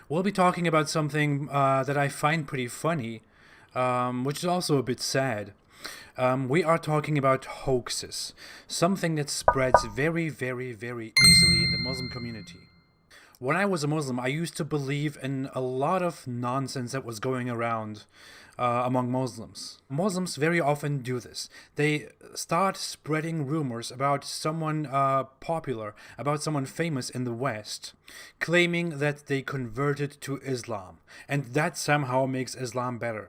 We'll be talking about something that I find pretty funny, which is also a bit sad. We are talking about hoaxes, something that spreads very, very, very easily in the Muslim community. When I was a Muslim, I used to believe in a lot of nonsense that was going around among Muslims. Muslims very often do this. They start spreading rumors about someone popular, about someone famous in the West, claiming that they converted to Islam, and that somehow makes Islam better.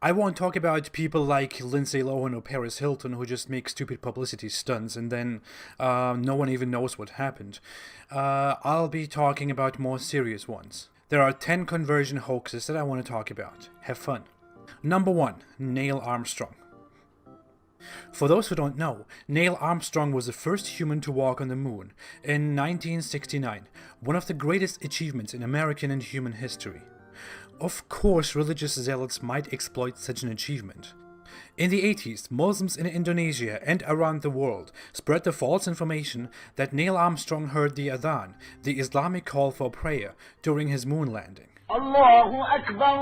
I won't talk about people like Lindsay Lohan or Paris Hilton who just make stupid publicity stunts and then no one even knows what happened. I'll be talking about more serious ones. There are 10 conversion hoaxes that I want to talk about. Have fun. Number 1. Neil Armstrong. For those who don't know, Neil Armstrong was the first human to walk on the moon in 1969, one of the greatest achievements in American and human history. Of course, religious zealots might exploit such an achievement. In the 80s, Muslims in Indonesia and around the world spread the false information that Neil Armstrong heard the Adhan, the Islamic call for prayer, during his moon landing. Allahu Akbar,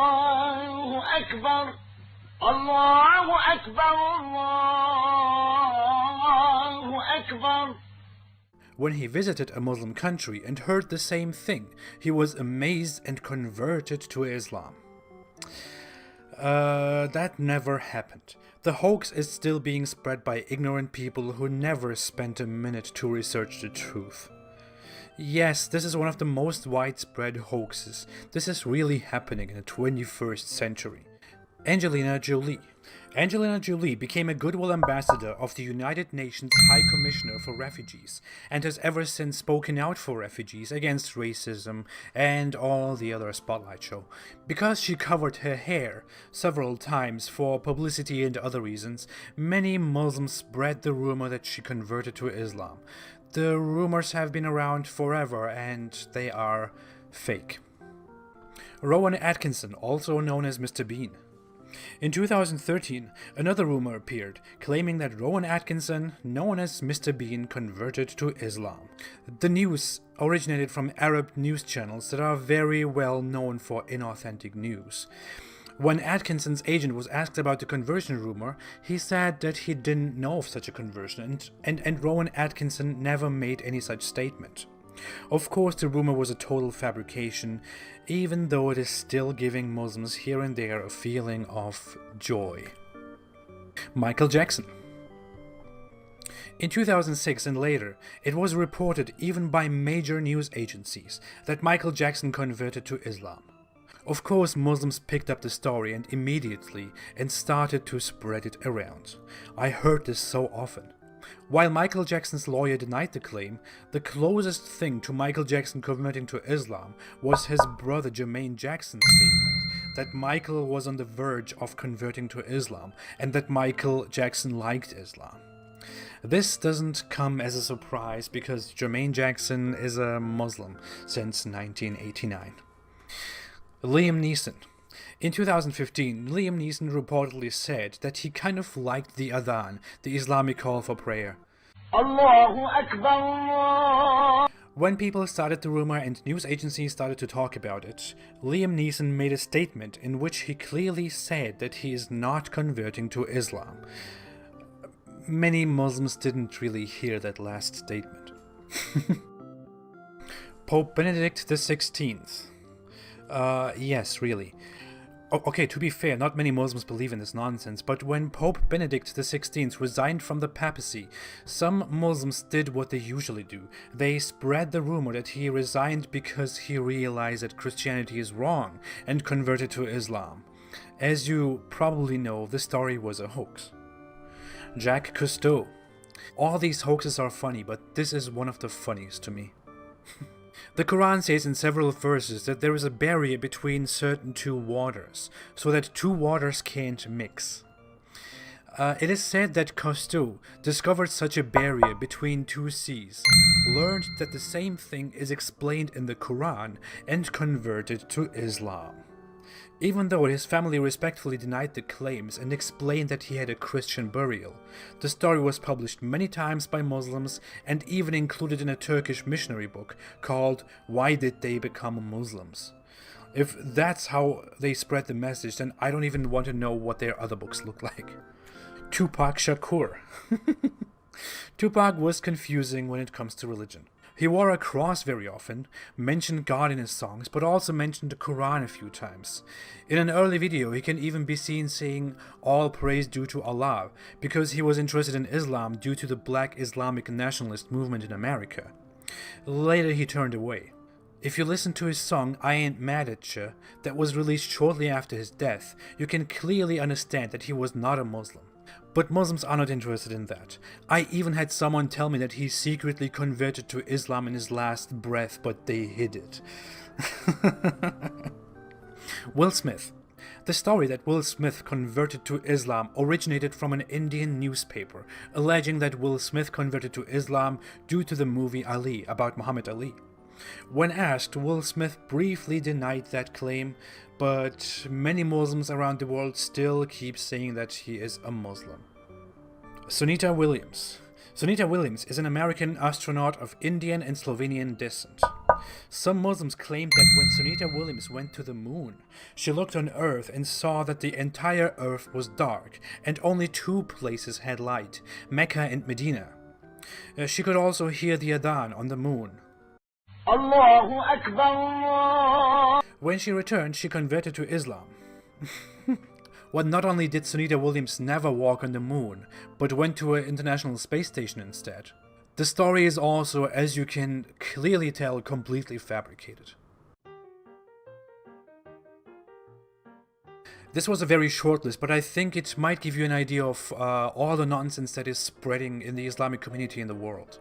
Allahu Akbar, Allahu Akbar, Allahu Akbar. When he visited a Muslim country and heard the same thing, he was amazed and converted to Islam. That never happened. The hoax is still being spread by ignorant people who never spent a minute to research the truth. Yes, this is one of the most widespread hoaxes. This is really happening in the 21st century. Angelina Jolie. Angelina Jolie became a goodwill ambassador of the United Nations High Commissioner for Refugees and has ever since spoken out for refugees, against racism, and all the other spotlight show. Because she covered her hair several times for publicity and other reasons, many Muslims spread the rumor that she converted to Islam. The rumors have been around forever and they are fake. Rowan Atkinson, also known as Mr. Bean. In 2013, another rumor appeared, claiming that Rowan Atkinson, known as Mr. Bean, converted to Islam. The news originated from Arab news channels that are very well known for inauthentic news. When Atkinson's agent was asked about the conversion rumor, he said that he didn't know of such a conversion, and Rowan Atkinson never made any such statement. Of course, the rumor was a total fabrication, even though it is still giving Muslims here and there a feeling of joy. Michael Jackson. In 2006 and later, it was reported even by major news agencies that Michael Jackson converted to Islam. Of course, Muslims picked up the story and started to spread it around. I heard this so often. While Michael Jackson's lawyer denied the claim, the closest thing to Michael Jackson converting to Islam was his brother Jermaine Jackson's statement that Michael was on the verge of converting to Islam and that Michael Jackson liked Islam. This doesn't come as a surprise because Jermaine Jackson is a Muslim since 1989. Liam Neeson. In 2015, Liam Neeson reportedly said that he kind of liked the Adhan, the Islamic call for prayer. Allahu Akbar. When people started the rumor and news agencies started to talk about it, Liam Neeson made a statement in which he clearly said that he is not converting to Islam. Many Muslims didn't really hear that last statement. Pope Benedict XVI. Yes, really. Okay, to be fair, not many Muslims believe in this nonsense, but when Pope Benedict XVI resigned from the papacy, some Muslims did what they usually do. They spread the rumor that he resigned because he realized that Christianity is wrong and converted to Islam. As you probably know, this story was a hoax. Jacques Cousteau. All these hoaxes are funny, but this is one of the funniest to me. The Quran says in several verses that there is a barrier between certain two waters, so that two waters can't mix. It is said that Cousteau discovered such a barrier between two seas, learned that the same thing is explained in the Quran, and converted to Islam. Even though his family respectfully denied the claims and explained that he had a Christian burial, the story was published many times by Muslims and even included in a Turkish missionary book called Why Did They Become Muslims? If that's how they spread the message, then I don't even want to know what their other books look like. Tupac Shakur. Tupac was confusing when it comes to religion. He wore a cross very often, mentioned God in his songs, but also mentioned the Quran a few times. In an early video, he can even be seen saying all praise due to Allah, because he was interested in Islam due to the Black Islamic nationalist movement in America. Later he turned away. If you listen to his song I Ain't Mad at Ya, that was released shortly after his death, you can clearly understand that he was not a Muslim. But Muslims are not interested in that. I even had someone tell me that he secretly converted to Islam in his last breath, but they hid it. Will Smith. The story that Will Smith converted to Islam originated from an Indian newspaper, alleging that Will Smith converted to Islam due to the movie Ali, about Muhammad Ali. When asked, Will Smith briefly denied that claim, but many Muslims around the world still keep saying that he is a Muslim. Sunita Williams. Sunita Williams is an American astronaut of Indian and Slovenian descent. Some Muslims claim that when Sunita Williams went to the moon, she looked on Earth and saw that the entire Earth was dark and only two places had light, Mecca and Medina. She could also hear the Adhan on the moon. Allahu Akbar Allah. When she returned, she converted to Islam. Well, not only did Sunita Williams never walk on the moon, but went to an international space station instead. The story is also, as you can clearly tell, completely fabricated. This was a very short list, but I think it might give you an idea of all the nonsense that is spreading in the Islamic community in the world.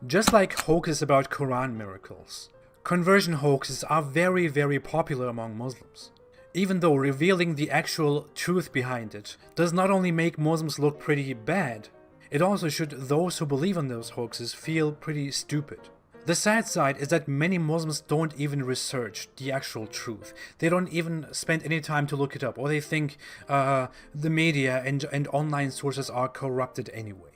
Just like hoaxes about Quran miracles, conversion hoaxes are very, very popular among Muslims. Even though revealing the actual truth behind it does not only make Muslims look pretty bad, it also should those who believe in those hoaxes feel pretty stupid. The sad side is that many Muslims don't even research the actual truth. They don't even spend any time to look it up, or they think the media and online sources are corrupted anyway.